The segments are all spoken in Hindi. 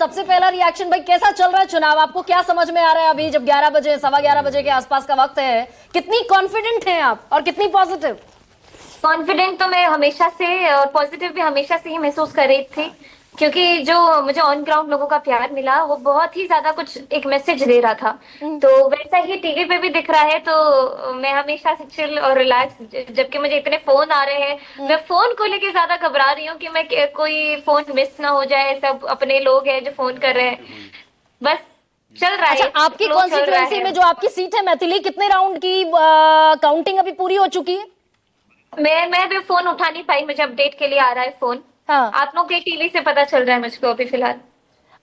सबसे पहला रिएक्शन भाई, कैसा चल रहा है चुनाव? आपको क्या समझ में आ रहा है अभी जब 11 बजे, सवा 11 बजे के आसपास का वक्त है? कितनी कॉन्फिडेंट हैं आप और कितनी पॉजिटिव? कॉन्फिडेंट तो मैं हमेशा से और पॉजिटिव भी हमेशा से ही महसूस कर रही थी, क्योंकि जो मुझे ऑन ग्राउंड लोगों का प्यार मिला वो बहुत ही ज्यादा कुछ एक मैसेज दे रहा था। तो वैसा ही टीवी पे भी दिख रहा है। तो मैं हमेशा से चिल और रिलैक्स, जबकि मुझे इतने फोन आ रहे हैं, मैं फोन को लेके ज्यादा घबरा रही हूँ कि मैं कोई फोन मिस ना हो जाए। सब अपने लोग हैं जो फोन कर रहे हैं, बस चल रहा अच्छा, है, आपकी फ्लो चल रहा कॉन्स्टिट्यूएंसी है। में जो आपकी सीट है मैथिली, कितने राउंड की काउंटिंग अभी पूरी हो चुकी है? मैं भी फोन उठा नहीं पाई, मुझे अपडेट के लिए आ रहा है फोन। हाँ। आप लोग के टीवी से पता चल रहा है मुझको अभी फिलहाल।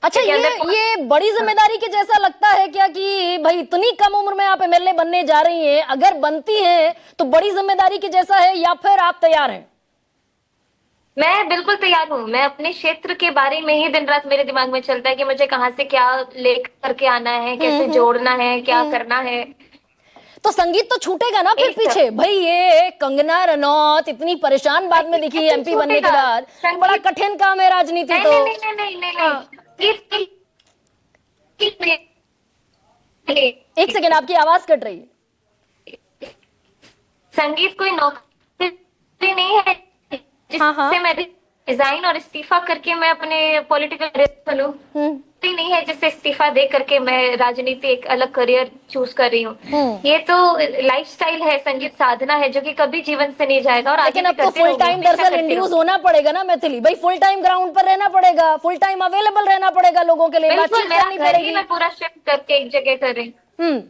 अच्छा, क्योंकि अंदर ये बड़ी जिम्मेदारी के जैसा लगता है क्या कि भाई इतनी कम उम्र में आप एमएलए बनने जा रही हैं? अगर बनती हैं तो बड़ी जिम्मेदारी के जैसा है या फिर आप तैयार हैं? मैं बिल्कुल तैयार हूँ। मैं अपने क्षेत्र के बारे में ही दिन रात मेरे दिमाग में चलता है कि मुझे कहाँ से क्या लेकर करके आना है, कैसे जोड़ना है, क्या करना है। तो संगीत तो छूटेगा ना फिर एक पीछे भाई? ये कंगना रनौत इतनी परेशान बाद में दिखी एमपी बनने के बाद, तो बड़ा संगीत कठिन काम है राजनीति नहीं तो। नहीं नहीं नहीं नहीं नहीं हाँ। नहीं। एक सेकेंड, आपकी आवाज कट रही है। संगीत कोई नौकरी नहीं है हाँ हाँ। जिससे मैं रिजाइन और इस्तीफा करके मैं अपने पॉलिटिकल करूँ। नहीं है जिससे इस्तीफा दे करके मैं राजनीति एक अलग करियर चूज कर रही हूँ। ये तो लाइफस्टाइल है, संगीत साधना है जो कि कभी जीवन से नहीं जाएगा और आगे लेकिन भी अब तो करते फुल रहूंगी, टाइम हमेशा दरअसल करते इंड्यूस रहूंगी। होना पड़ेगा ना मैथिली भाई? फुल टाइम ग्राउंड पर रहना पड़ेगा, फुल टाइम अवेलेबल रहना पड़ेगा लोगों के लिए, बिल्कुल, बातचीत मेरा करनी घर ही पड़ेगी। मैं पूरा शिफ्ट करके एक जगह कर रही हूँ।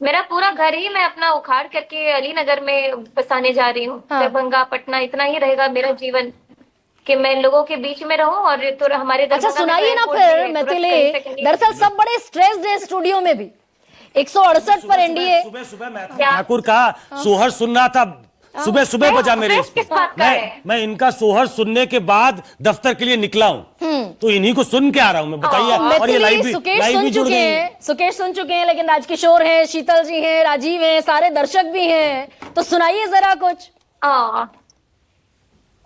मेरा पूरा घर ही मैं अपना उखाड़ करके अलीनगर में बसाने जा रही हूँ। हाँ। दरभंगा, पटना, इतना ही रहेगा मेरा जीवन कि मैं लोगों के बीच में रहूं। और तो हमारे अच्छा, दरभंगा में तो सुनाइए ना एयरपोर्ट भी फिर है, तुरंत कहीं मैथिली। से कहीं। दरअसल सब बड़े स्ट्रेस्ड है स्टूडियो में भी। 168 पर एनडीए। सुबह सुबह मैं ठाकुर का सोहर सुन रहा था, सुबह सुबह बजा मेरे इस पे। किस बात का है? मैं इनका सोहर सुनने के बाद दफ्तर के लिए निकला हूँ, तो इन्हीं को सुन के आ रहा हूँ मैं, बताइए। और ये लाइव भी सुकेश लाइव सुन भी जुड़ चुके गई। हैं, सुकेश सुन चुके हैं, लेकिन राजकिशोर हैं, शीतल जी हैं, राजीव हैं, सारे दर्शक भी हैं, तो सुनाइए जरा कुछ। हाँ,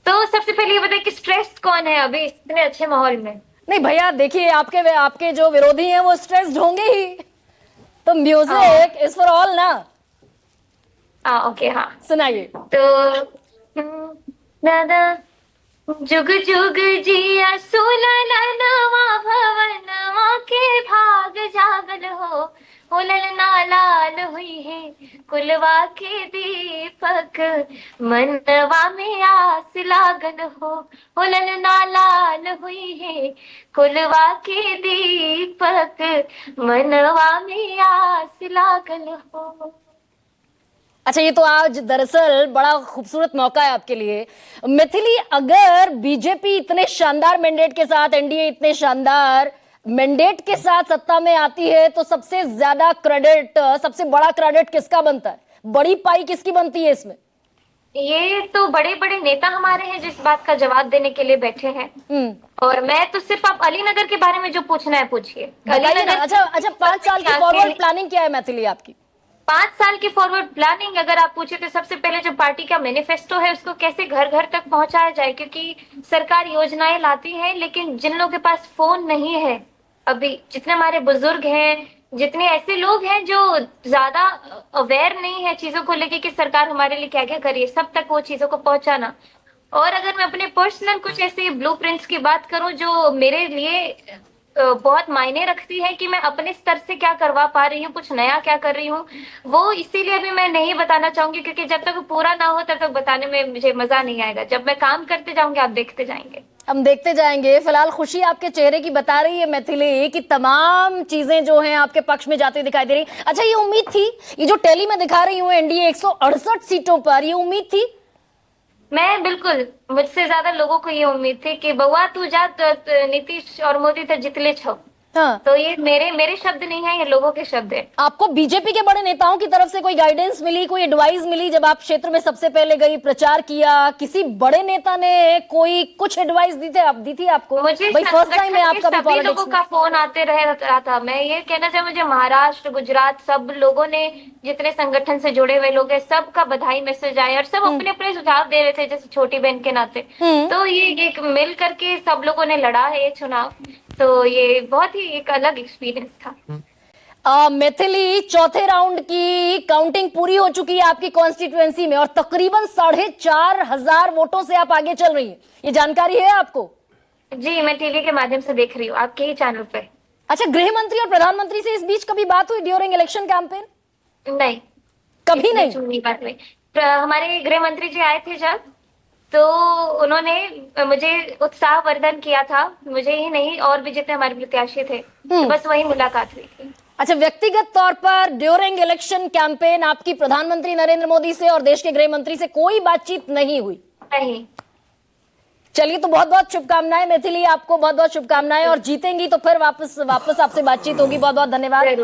तो सबसे पहले ये बताइए कि स्ट्रेस्ड कौन है अभी इतने अच्छे माहौल में? नहीं भैया, देखिए आपके जो विरोधी हैं वो स्ट्रेस्ड होंगे ही, तो म्यूजिक इज फॉर ऑल ना। ओके, हाँ। सुनाइए। तो दादा जुग जुग जिया सुलला नवा भवनवा के भाग जागल हो ललना लाल हुई है कुलवा के दीपक मनवा में आस लागल हो ललना लाल हुई है कुलवा के दीपक मनवा में आस लागल हो। अच्छा, ये तो आज दरअसल बड़ा खूबसूरत मौका है आपके लिए मैथिली। अगर बीजेपी इतने शानदार मैंडेट के साथ, एनडीए इतने शानदार मैंडेट के साथ सत्ता में आती है, तो सबसे ज्यादा क्रेडिट, सबसे बड़ा क्रेडिट किसका बनता है? बड़ी पाई किसकी बनती है इसमें? ये तो बड़े बड़े नेता हमारे हैं जिस बात का जवाब देने के लिए बैठे हैं। और मैं तो सिर्फ, आप अलीनगर के बारे में जो पूछना है पूछिए। अलीनगर। अच्छा, 5 साल की फॉरवर्ड प्लानिंग क्या है मैथिली आपकी? 5 साल की फॉरवर्ड प्लानिंग अगर आप पूछे तो सबसे पहले जो पार्टी का मैनिफेस्टो है उसको कैसे घर घर तक पहुंचाया जाए, क्योंकि सरकार योजनाएं लाती है लेकिन जिन लोगों के पास फोन नहीं है, अभी जितने हमारे बुजुर्ग हैं, जितने ऐसे लोग हैं जो ज्यादा अवेयर नहीं है चीजों को लेके कि सरकार हमारे लिए क्या क्या कर रही है, सब तक वो चीजों को पहुंचाना। और अगर मैं अपने पर्सनल कुछ ऐसे ब्लूप्रिंट्स की बात करूं जो मेरे लिए बहुत मायने रखती है कि मैं अपने स्तर से क्या करवा पा रही हूँ, कुछ नया क्या कर रही हूँ, वो इसीलिए भी मैं नहीं बताना चाहूंगी, क्योंकि जब तक वो पूरा ना हो तब तक बताने में मुझे मजा नहीं आएगा। जब मैं काम करते जाऊंगी आप देखते जाएंगे। हम देखते जाएंगे। फिलहाल खुशी आपके चेहरे की बता रही है मैथिली कि तमाम चीजें जो हैं आपके पक्ष में जाती दिखाई दे रही। अच्छा, ये उम्मीद थी, ये जो टेली में दिखा रही हूँ एनडीए 168 सीटों पर, ये उम्मीद थी? मैं बिल्कुल, मुझसे ज्यादा लोगों को ये उम्मीद थी कि बउआ तू जा नीतीश और मोदी तो जितले छो। हाँ। तो ये मेरे शब्द नहीं है, ये लोगों के शब्द है। आपको बीजेपी के बड़े नेताओं की तरफ से कोई गाइडेंस मिली, कोई एडवाइस मिली जब आप क्षेत्र में सबसे पहले गई, प्रचार किया? किसी बड़े नेता ने कोई कुछ एडवाइस दी थी आपको? मुझे भाई फर्स्ट टाइम है आपका भी सभी पॉलिटिक्स लोगों में। का फोन आते रहा था। मैं ये कहना चाहूँ, मुझे महाराष्ट्र, गुजरात, सब लोगों ने, जितने संगठन से जुड़े हुए लोग हैं, सबका बधाई मैसेज आया और सब अपने अपने सुझाव दे रहे थे, जैसे छोटी बहन के नाते। तो ये मिल करके सब लोगों ने लड़ा है ये चुनाव, तो ये बहुत ही एक अलग एक्सपीरियंस था। मैथिली, चौथे राउंड की काउंटिंग पूरी हो चुकी है आपकी कॉन्स्टिट्यूएंसी में और तकरीबन 4,500 वोटों से आप आगे चल रही है, ये जानकारी है आपको? जी, मैं टीवी के माध्यम से देख रही हूँ, आपके ही चैनल पे। अच्छा, गृह मंत्री और प्रधानमंत्री से इस बीच कभी बात हुई ड्यूरिंग इलेक्शन कैंपेन? नहीं, कभी नहीं? नहीं बात हुई। हमारे गृह मंत्री जी आए थे जब, तो उन्होंने मुझे उत्साहवर्धन किया था, मुझे ही नहीं और भी जितने हमारे प्रत्याशी थे, तो बस वही मुलाकात हुई थी। अच्छा, व्यक्तिगत तौर पर ड्यूरिंग इलेक्शन कैंपेन आपकी प्रधानमंत्री नरेंद्र मोदी से और देश के गृह मंत्री से कोई बातचीत नहीं हुई? नहीं। चलिए, तो बहुत बहुत शुभकामनाएं मैथिली, आपको बहुत बहुत शुभकामनाएं, और जीतेंगी तो फिर वापस आपसे बातचीत होगी। बहुत बहुत धन्यवाद।